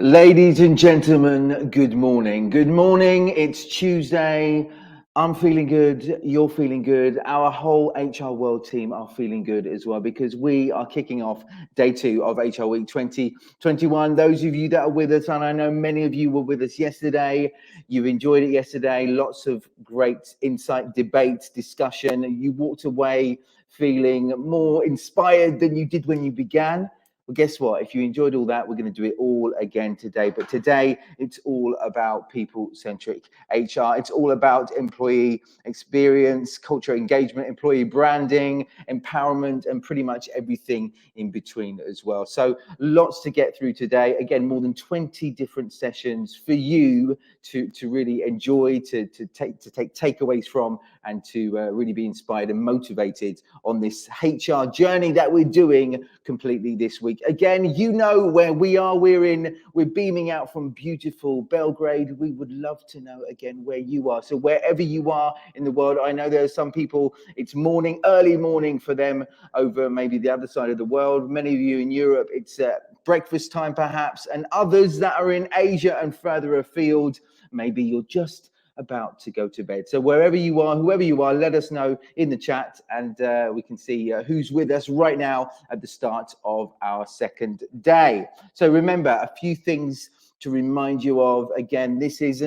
Ladies and gentlemen, good morning. Good morning. It's Tuesday. I'm feeling good. You're feeling good. Our whole HR World team are feeling good as well because we are kicking off day 2 of HR Week 2021. Those of you that are with us, and I know many of you were with us yesterday, you've enjoyed it yesterday. Lots of great insight, debate, discussion. You walked away feeling more inspired than you did when you began. Well, guess what? If you enjoyed all that, we're going to do it all again today. But today, it's all about people-centric HR. It's all about employee experience, culture engagement, employee branding, empowerment, and pretty much everything in between as well. So lots to get through today. Again, more than 20 different sessions for you to really enjoy, to take takeaways from, and to really be inspired and motivated on this HR journey that we're doing completely this week. Again, you know where we are. We're beaming out from beautiful Belgrade. We would love to know again where you are. So wherever you are in the world, I know there are some people, it's morning, early morning for them over maybe the other side of the world. Many of you in Europe, it's breakfast time perhaps, and others that are in Asia and further afield, maybe you're just about to go to bed. So wherever you are, whoever you are, let us know in the chat, and we can see who's with us right now at the start of our second day. So remember, a few things to remind you of. Again, this is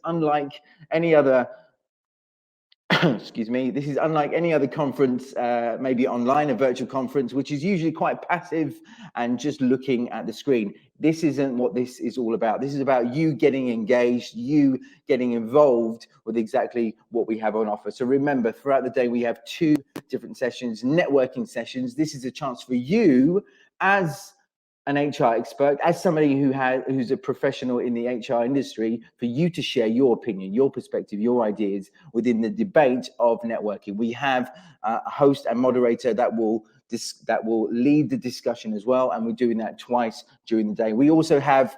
unlike any other excuse me, this is unlike any other conference, maybe online, a virtual conference, which is usually quite passive and just looking at the screen. This isn't what this is all about. This is about you getting engaged, you getting involved with exactly what we have on offer. So remember, throughout the day, we have 2 different sessions, networking sessions. This is a chance for you as an HR expert, as somebody who's a professional in the HR industry, for you to share your opinion, your perspective, your ideas within the debate of networking. We have a host and moderator that will lead the discussion as well, and we're doing that twice during the day. We also have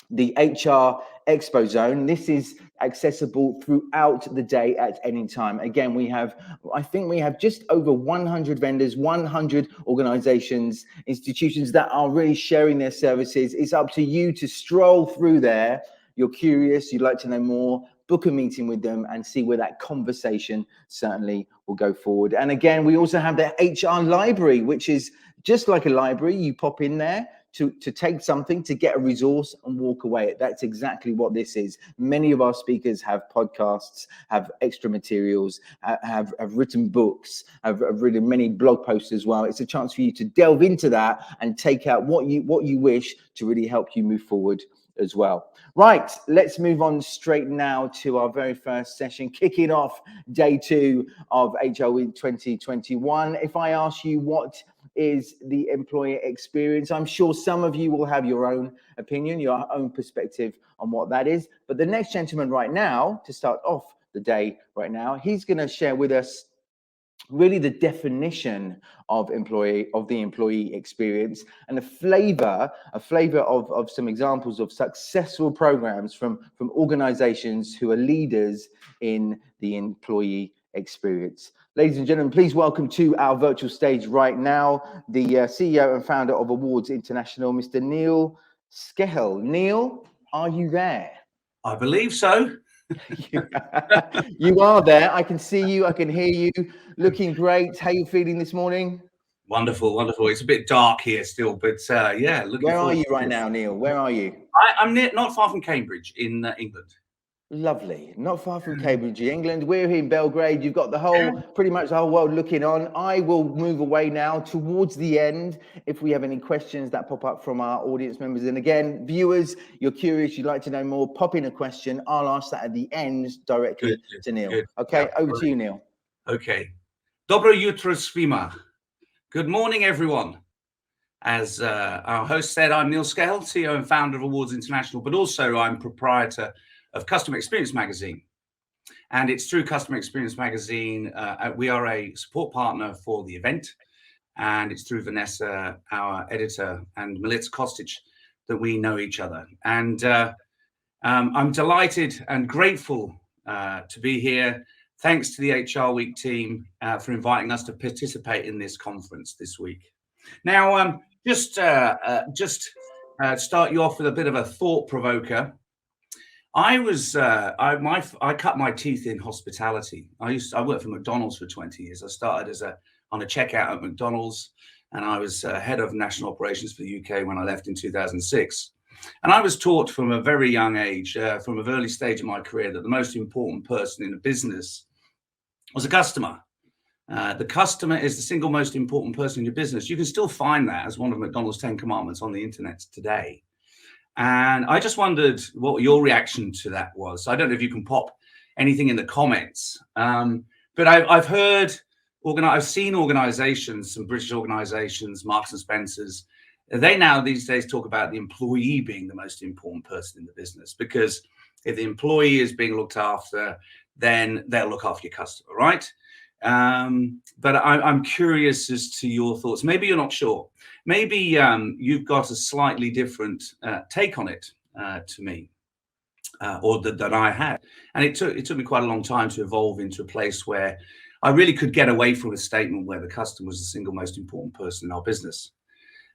the HR Expo Zone. This is accessible throughout the day at any time. Again, I think we have just over 100 vendors, 100 organizations, institutions that are really sharing their services. It's up to you to stroll through there. You're curious, you'd like to know more, book a meeting with them and see where that conversation certainly will go forward. And again, we also have the HR library, which is just like a library. You pop in there to take something, to get a resource and walk away. That's exactly what this is. Many of our speakers have podcasts, have extra materials, have written books, have written many blog posts as well. It's a chance for you to delve into that and take out what you wish to really help you move forward as well. Right, let's move on straight now to our very first session, kicking off day 2 of HR Week 2021. If I ask you what is the employee experience, I'm sure some of you will have your own opinion, your own perspective on what that is. But the next gentleman right now, to start off the day right now, he's going to share with us really the definition of the employee experience, and a flavor of some examples of successful programs from organizations who are leaders in the employee experience. Ladies and gentlemen, please welcome to our virtual stage right now the CEO and founder of Awards International, Mr. Neil Skehel. Neil, are you there? I believe so. You are there. I can see you. I can hear you. Looking great. How are you feeling this morning? Wonderful, wonderful. It's a bit dark here still, but yeah. Where are you right now, Neil? Where are you? I'm not far from Cambridge in England. Lovely. Not far from Cambridge, England. We're here in Belgrade. You've got pretty much the whole world looking on. I will move away now towards the end if we have any questions that pop up from our audience members. And again, viewers, you're curious, you'd like to know more, pop in a question. I'll ask that at the end directly to Neil. Good. Okay, yeah, over to you, Neil. Okay. Dobro jutro svima. Good morning, everyone. As our host said, I'm Neil Skehel, CEO and founder of Awards International, but also I'm proprietor of Customer Experience Magazine. And it's through Customer Experience Magazine, we are a support partner for the event. And it's through Vanessa, our editor, and Melita Kostic that we know each other. And I'm delighted and grateful to be here. Thanks to the HR Week team for inviting us to participate in this conference this week. Now, just start you off with a bit of a thought provoker. I cut my teeth in hospitality. I worked for McDonald's for 20 years. I started on a checkout at McDonald's, and I was head of national operations for the UK when I left in 2006. And I was taught from a very young age, from an early stage of my career, that the most important person in a business was a customer. The customer is the single most important person in your business. You can still find that as one of McDonald's 10 commandments on the internet today. And I just wondered what your reaction to that was. I don't know if you can pop anything in the comments, but I've seen organizations, some British organizations, Marks and Spencer's, they now these days talk about the employee being the most important person in the business, because if the employee is being looked after, then they'll look after your customer, right? But I'm curious as to your thoughts. Maybe you're not sure. Maybe you've got a slightly different take on it to me, or that I had. And it took me quite a long time to evolve into a place where I really could get away from a statement where the customer was the single most important person in our business.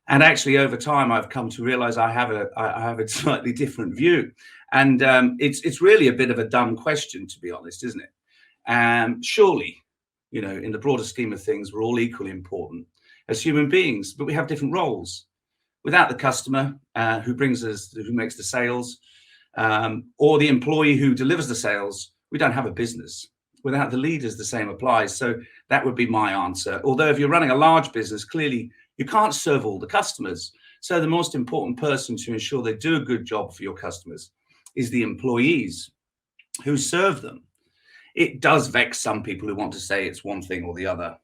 And actually, over time, I've come to realize I have a slightly different view. And it's really a bit of a dumb question, to be honest, isn't it? Surely, in the broader scheme of things, we're all equally important as human beings, but we have different roles. Without the customer who makes the sales, or the employee who delivers the sales, we don't have a business. Without the leaders, the same applies. So that would be my answer. Although if you're running a large business, clearly you can't serve all the customers. So the most important person to ensure they do a good job for your customers is the employees who serve them. It does vex some people who want to say it's one thing or the other.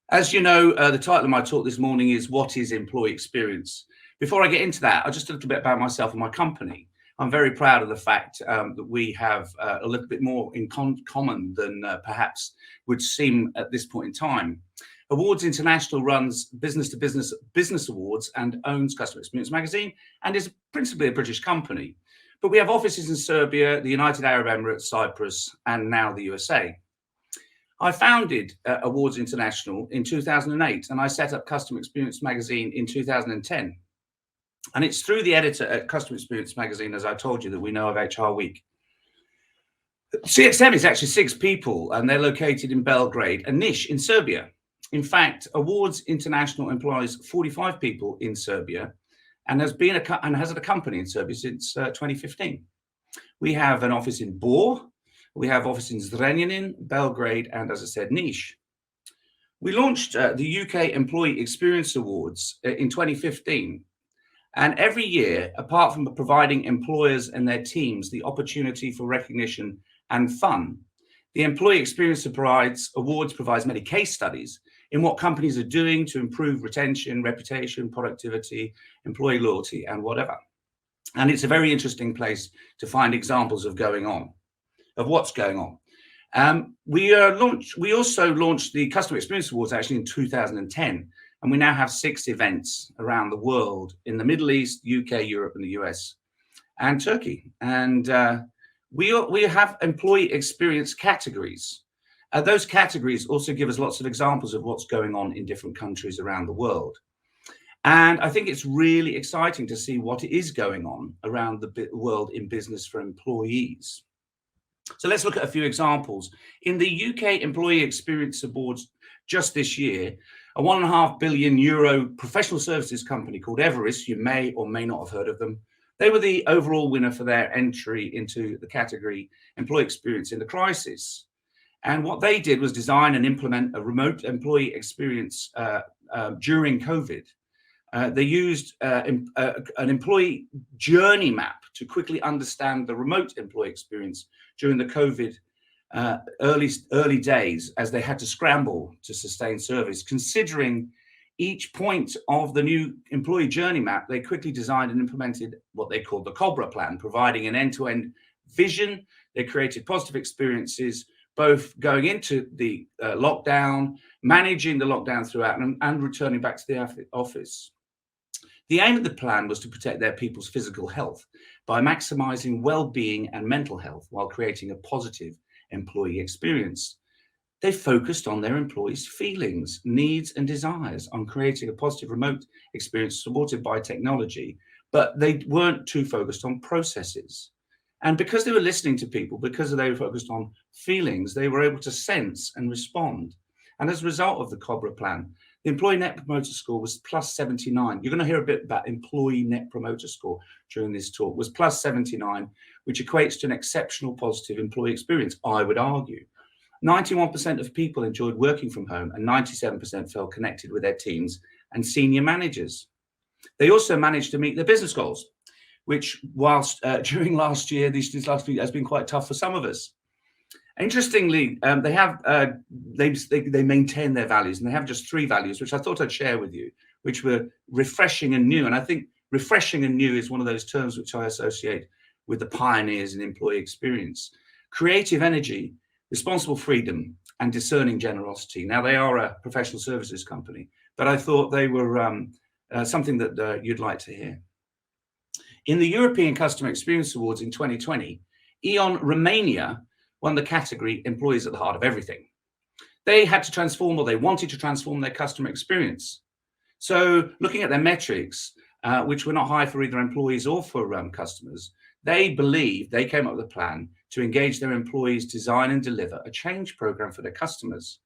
As you know, the title of my talk this morning is What is Employee Experience? Before I get into that, just a little bit about myself and my company. I'm very proud of the fact that we have a little bit more in common than perhaps would seem at this point in time. Awards International runs business awards and owns Customer Experience magazine, and is principally a British company. But we have offices in Serbia, the United Arab Emirates, Cyprus, and now the USA. I founded Awards International in 2008, and I set up Customer Experience magazine in 2010. And it's through the editor at Customer Experience magazine, as I told you, that we know of HR Week. CXM is actually 6 people, and they're located in Belgrade and Niš in Serbia. In fact, Awards International employs 45 people in Serbia, and has had a company in Serbia since 2015. We have an office in Bor, we have office in Zrenjanin, Belgrade, and as I said, Niš. We launched the UK Employee Experience Awards in 2015. And every year, apart from providing employers and their teams the opportunity for recognition and fun, the Employee Experience Awards provides many case studies in what companies are doing to improve retention, reputation, productivity, employee loyalty, and whatever. And it's a very interesting place to find examples of what's going on. We also launched the Customer Experience Awards actually in 2010, and we now have 6 events around the world in the Middle East, UK, Europe, and the US, and Turkey. And we have employee experience categories. Those categories also give us lots of examples of what's going on in different countries around the world. And I think it's really exciting to see what is going on around the world in business for employees. So let's look at a few examples. In the UK Employee Experience Awards just this year, a €1.5 billion professional services company called Everest, you may or may not have heard of them, they were the overall winner for their entry into the category Employee Experience in the Crisis. And what they did was design and implement a remote employee experience during COVID. They used an employee journey map to quickly understand the remote employee experience during the COVID early days, as they had to scramble to sustain service. Considering each point of the new employee journey map, they quickly designed and implemented what they called the COBRA plan, providing an end-to-end vision. They created positive experiences, both going into the lockdown, managing the lockdown throughout, and returning back to the office. The aim of the plan was to protect their people's physical health by maximizing well-being and mental health while creating a positive employee experience. They focused on their employees' feelings, needs, and desires, on creating a positive remote experience supported by technology, but they weren't too focused on processes. And because they were listening to people, because they were focused on feelings, they were able to sense and respond. And as a result of the COBRA plan, the employee net promoter score was plus 79. You're going to hear a bit about employee net promoter score during this talk, was plus 79, which equates to an exceptional positive employee experience, I would argue. 91% of people enjoyed working from home and 97% felt connected with their teams and senior managers. They also managed to meet their business goals, which whilst during last year, this last week has been quite tough for some of us. Interestingly, they maintain their values, and they have just 3 values, which I thought I'd share with you, which were refreshing and new. And I think refreshing and new is one of those terms which I associate with the pioneers in employee experience. Creative energy, responsible freedom, and discerning generosity. Now, they are a professional services company, but I thought they were something that you'd like to hear. In the European Customer Experience Awards in 2020, E.ON Romania won the category Employees at the Heart of Everything. They had to transform, or they wanted to transform, their customer experience. So looking at their metrics, which were not high for either employees or for customers, they believed they came up with a plan to engage their employees, design and deliver a change program for their customers.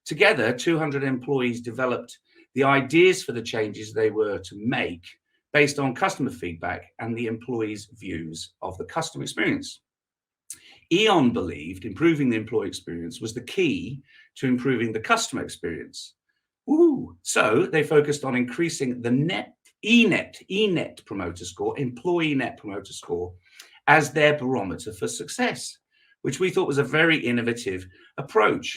Together, 200 employees developed the ideas for the changes they were to make based on customer feedback and the employees' views of the customer experience. E.ON believed improving the employee experience was the key to improving the customer experience. So they focused on increasing the ENET promoter score, employee net promoter score, as their barometer for success, which we thought was a very innovative approach.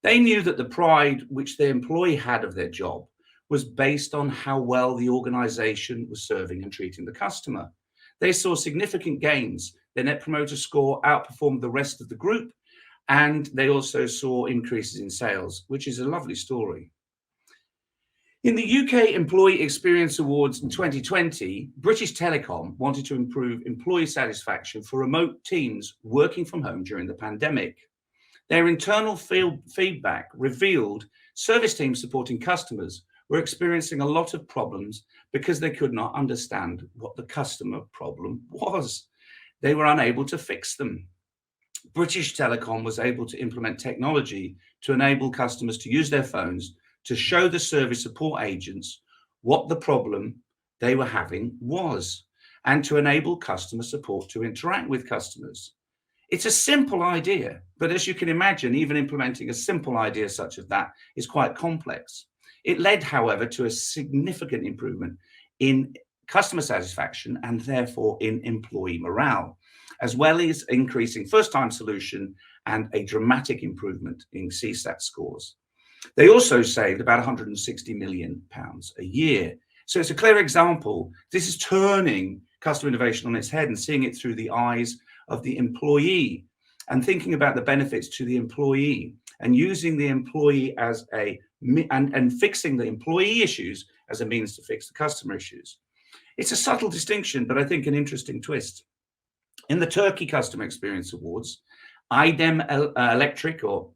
They knew that the pride which the employee had of their job was based on how well the organization was serving and treating the customer. They saw significant gains. Their net promoter score outperformed the rest of the group, and they also saw increases in sales, which is a lovely story. In the UK Employee Experience Awards in 2020, British Telecom wanted to improve employee satisfaction for remote teams working from home during the pandemic. Their internal feedback revealed service teams supporting customers were experiencing a lot of problems because they could not understand what the customer problem was. They were unable to fix them. British Telecom was able to implement technology to enable customers to use their phones to show the service support agents what the problem they were having was, and to enable customer support to interact with customers. It's a simple idea, but as you can imagine, even implementing a simple idea such as that is quite complex. It led, however, to a significant improvement in customer satisfaction and therefore in employee morale, as well as increasing first-time solution and a dramatic improvement in CSAT scores. They also saved about £160 million a year. So it's a clear example. This is turning customer innovation on its head and seeing it through the eyes of the employee and thinking about the benefits to the employee and using the employee as and fixing the employee issues as a means to fix the customer issues. It's a subtle distinction, but I think an interesting twist. In the Turkey Customer Experience Awards, Idem Electric, or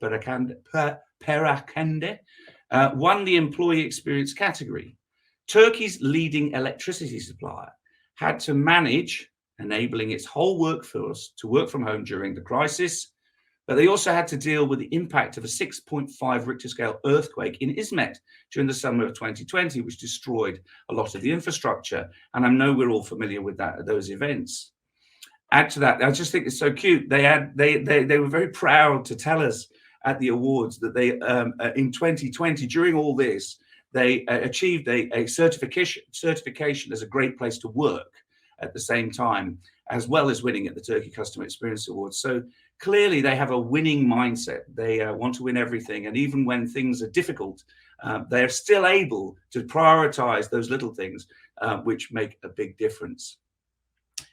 Perakende, won the employee experience category. Turkey's leading electricity supplier had to manage enabling its whole workforce to work from home during the crisis, but they also had to deal with the impact of a 6.5 Richter scale earthquake in Izmit during the summer of 2020, which destroyed a lot of the infrastructure. And I know we're all familiar with those events. Add to that, I just think it's so cute. They were very proud to tell us at the awards that they in 2020, during all this, they achieved a certification as a great place to work at the same time, as well as winning at the Turkey Customer Experience Awards. So clearly they have a winning mindset. They want to win everything. And even when things are difficult, they're still able to prioritize those little things which make a big difference.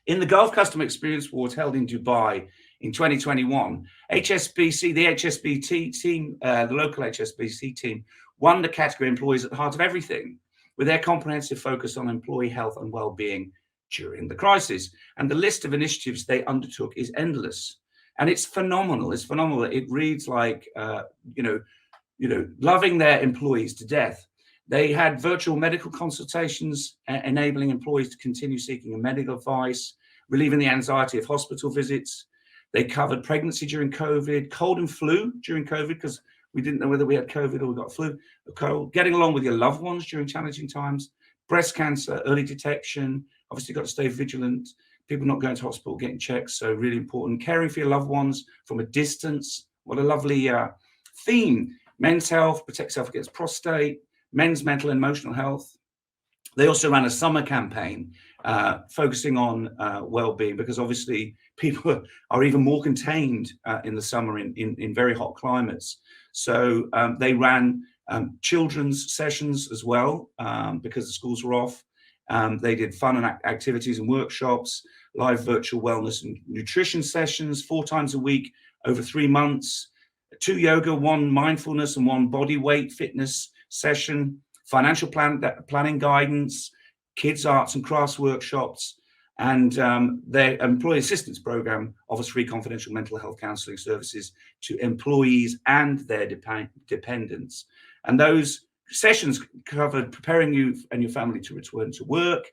In the Gulf Customer Experience Awards held in Dubai in 2021, the HSBC team, the local HSBC team, won the category Employees at the Heart of Everything, with their comprehensive focus on employee health and well-being during the crisis. And the list of initiatives they undertook is endless. And it's phenomenal. It's phenomenal. It reads like, loving their employees to death. They had virtual medical consultations, enabling employees to continue seeking medical advice, relieving the anxiety of hospital visits. They covered pregnancy during COVID, cold and flu during COVID, because we didn't know whether we had COVID or we got flu, cold, getting along with your loved ones during challenging times, breast cancer, early detection. Obviously, got to stay vigilant. People not going to hospital, getting checks, so really important. Caring for your loved ones from a distance. What a lovely theme. Men's health, protect self against prostate, men's mental and emotional health. They also ran a summer campaign focusing on well-being, because obviously people are even more contained in the summer in very hot climates. So they ran children's sessions as well, because the schools were off. They did fun and activities and workshops, live virtual wellness and nutrition sessions 4 times a week over 3 months, 2 yoga, 1 mindfulness and 1 body weight fitness session, financial planning guidance, kids arts and crafts workshops, and their employee assistance program offers free confidential mental health counselling services to employees and their dependents. And those sessions covered preparing you and your family to return to work,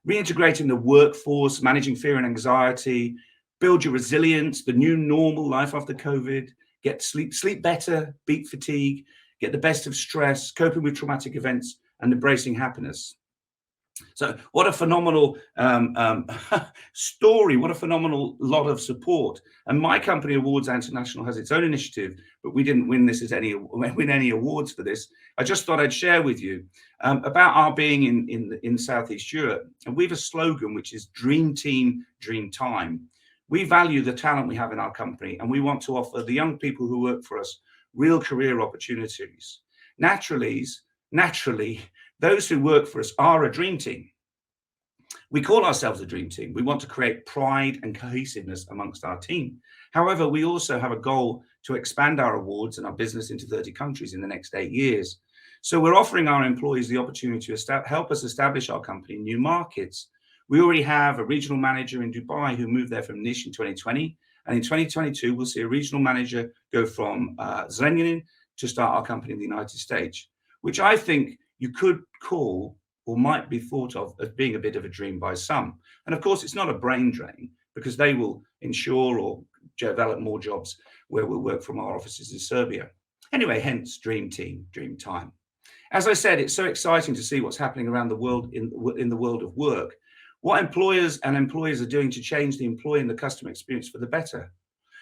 reintegrating the workforce, managing fear and anxiety, build your resilience, the new normal life after COVID, get sleep better, beat fatigue, get the best of stress, coping with traumatic events, and embracing happiness. So what a phenomenal story, what a phenomenal lot of support. And my company, Awards International, has its own initiative, but we didn't win any awards for this. I just thought I'd share with you about our being in Southeast Europe. And we have a slogan, which is Dream Team, Dream Time. We value the talent we have in our company, and we want to offer the young people who work for us real career opportunities. Naturally, those who work for us are a dream team. We call ourselves a dream team. We want to create pride and cohesiveness amongst our team. However, we also have a goal to expand our awards and our business into 30 countries in the next 8 years. So we're offering our employees the opportunity to help us establish our company in new markets. We already have a regional manager in Dubai who moved there from Niš in 2020. And in 2022, we'll see a regional manager go from Zrenjanin to start our company in the United States, which I think you could call or might be thought of as being a bit of a dream by some. And of course, it's not a brain drain, because they will ensure or develop more jobs where we'll work from our offices in Serbia. Anyway, hence Dream Team, Dream Time. As I said, it's so exciting to see what's happening around the world in the world of work. What employers and employees are doing to change the employee and the customer experience for the better.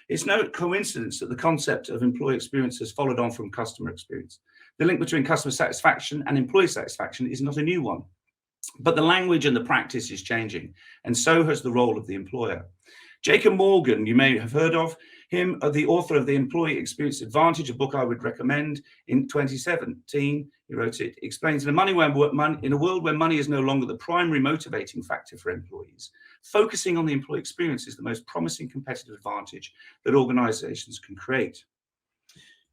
It's no coincidence that the concept of employee experience has followed on from customer experience. The link between customer satisfaction and employee satisfaction is not a new one, but the language and the practice is changing, and so has the role of the employer. Jacob Morgan, you may have heard of him, the author of The Employee Experience Advantage, a book I would recommend. In 2017, he wrote it, explains in a world where money is no longer the primary motivating factor for employees, focusing on the employee experience is the most promising competitive advantage that organizations can create.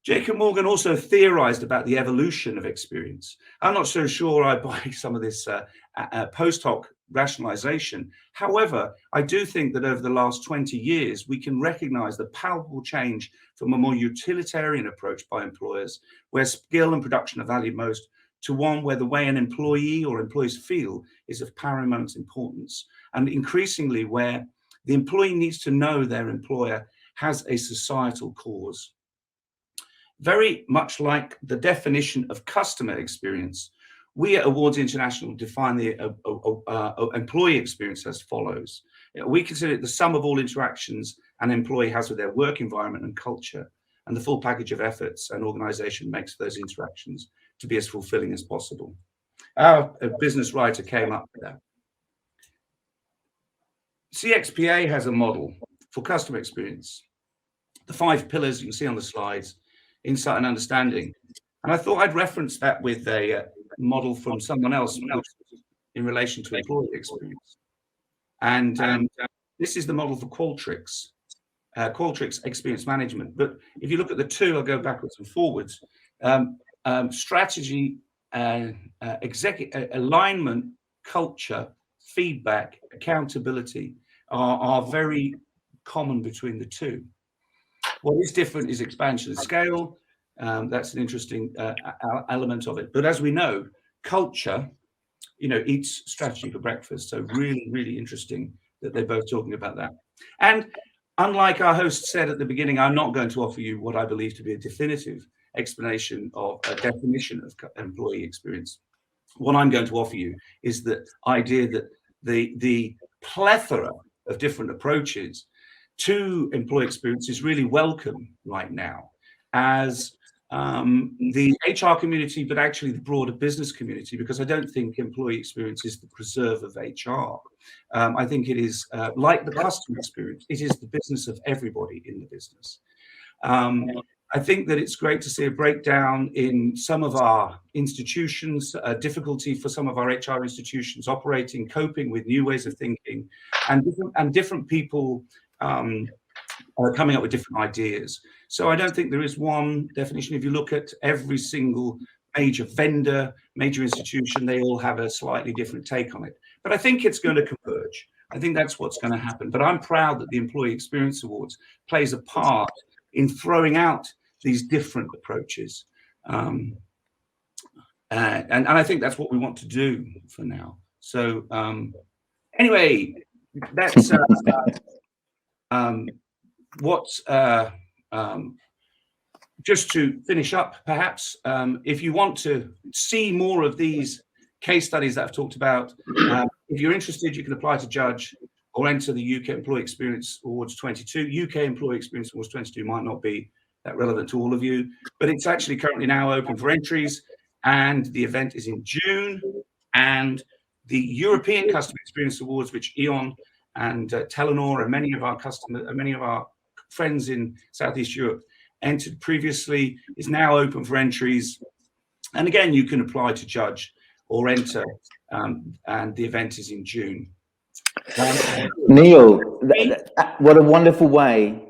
Jacob Morgan also theorized about the evolution of experience. I'm not so sure I buy some of this post hoc rationalization. However, I do think that over the last 20 years, we can recognize the palpable change from a more utilitarian approach by employers, where skill and production are valued most, to one where the way an employee or employees feel is of paramount importance, and increasingly where the employee needs to know their employer has a societal cause. Very much like the definition of customer experience, we at Awards International define the employee experience as follows. We consider it the sum of all interactions an employee has with their work environment and culture, and the full package of efforts an organization makes for those interactions to be as fulfilling as possible. Our business writer came up with that. CXPA has a model for customer experience. The 5 pillars you can see on the slides: insight and understanding. And I thought I'd reference that with a model from someone else in relation to employee experience. And this is the model for Qualtrics, Qualtrics experience management. But if you look at the 2, I'll go backwards and forwards. Strategy, alignment, culture, feedback, accountability are very common between the 2. What is different is expansion and scale. That's an interesting element of it. But as we know, culture, eats strategy for breakfast. So really, really interesting that they're both talking about that. And unlike our host said at the beginning, I'm not going to offer you what I believe to be a definitive explanation of a definition of employee experience. What I'm going to offer you is the idea that the plethora of different approaches to employee experience is really welcome right now as the HR community, but actually the broader business community, because I don't think employee experience is the preserve of HR. I think it is like the customer experience. It is the business of everybody in the business. I think that it's great to see a breakdown in some of our institutions, difficulty for some of our HR institutions operating, coping with new ways of thinking, and different people coming up with different ideas. So I don't think there is one definition. If you look at every single major vendor, major institution, they all have a slightly different take on it. But I think it's going to converge. I think that's what's going to happen. But I'm proud that the Employee Experience Awards plays a part in throwing out these different approaches. And I think that's what we want to do for now. So anyway, that's what's just to finish up, perhaps, if you want to see more of these case studies that I've talked about, if you're interested, you can apply to judge or enter the UK Employee Experience Awards 22. UK Employee Experience Awards 22 might not be that relevant to all of you, but it's actually currently now open for entries, and the event is in June. And the European Customer Experience Awards, which Eon and Telenor and many of our friends in Southeast Europe entered previously, is now open for entries. And again, you can apply to judge or enter, and the event is in June. Neil, what a wonderful way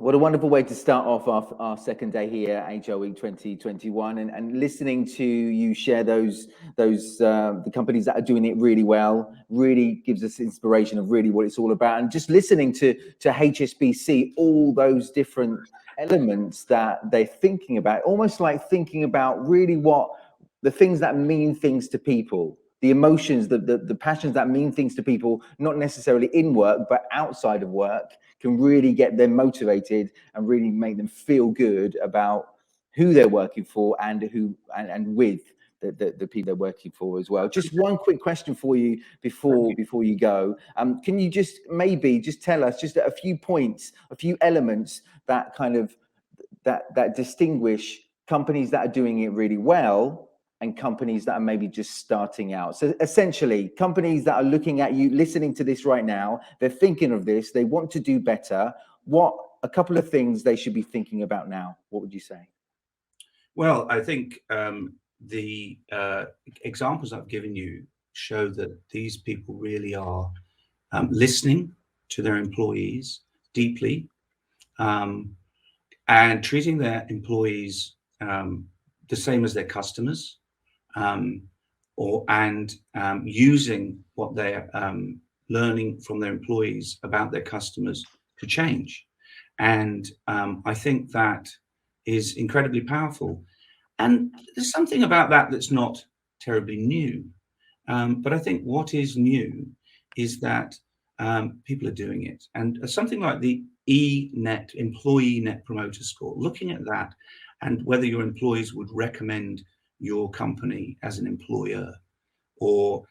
to start off our second day here at HR Week 2021, and listening to you share those the companies that are doing it really well really gives us inspiration of really what it's all about. And just listening to HSBC, all those different elements that they're thinking about, almost like thinking about really what the things that mean things to people, the emotions, the passions that mean things to people, not necessarily in work, but outside of work, can really get them motivated and really make them feel good about who they're working for and with the people they're working for as well. Just one quick question for you before you go. Can you just maybe just tell us just a few points, a few elements that kind of that distinguish companies that are doing it really well and companies that are maybe just starting out? So essentially, companies that are looking at you, listening to this right now, they're thinking of this, they want to do better. What a couple of things they should be thinking about now? What would you say? Well, I think the examples I've given you show that these people really are listening to their employees deeply, and treating their employees the same as their customers, using what they're learning from their employees about their customers to change. And I think that is incredibly powerful. And there's something about that that's not terribly new. But I think what is new is that people are doing it. And something like the ENET, Employee Net Promoter Score, looking at that and whether your employees would recommend your company as an employer, or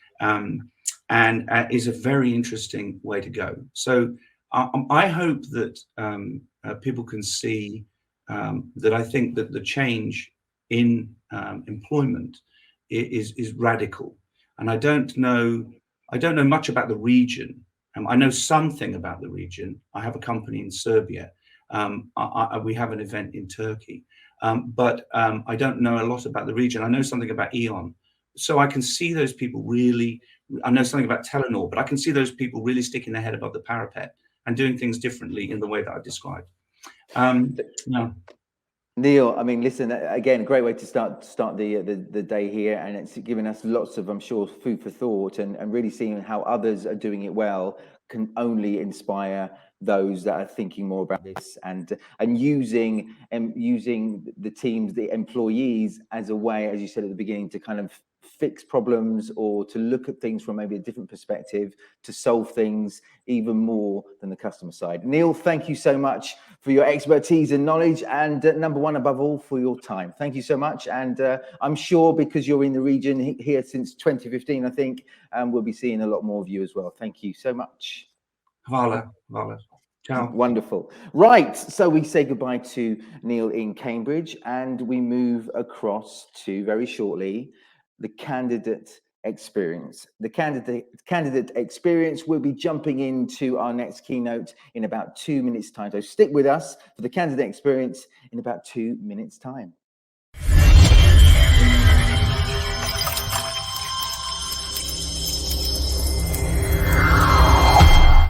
is a very interesting way to go. So I hope that people can see that I think that the change in employment is radical. And I don't know much about the region. I know something about the region. I have a company in Serbia. We have an event in Turkey. But I don't know a lot about the region. I know something about Eon. So I can see those people really, I know something about Telenor, but I can see those people really sticking their head above the parapet and doing things differently in the way that I've described. No. Neil, I mean, listen, again, great way to start the day here, and it's given us lots of, I'm sure, food for thought, and really seeing how others are doing it well can only inspire those that are thinking more about this and using the teams, the employees, as a way, as you said at the beginning, to kind of fix problems or to look at things from maybe a different perspective, to solve things even more than the customer side. Neil, thank you so much for your expertise and knowledge, and number one, above all, for your time. Thank you so much. And I'm sure, because you're in the region here since 2015, I think, we'll be seeing a lot more of you as well. Thank you so much. Vala. Ciao. Wonderful. Right, so we say goodbye to Neil in Cambridge, and we move across to, very shortly, the candidate experience. The candidate experience will be jumping into our next keynote in about 2 minutes' time. So stick with us for the candidate experience in about 2 minutes' time.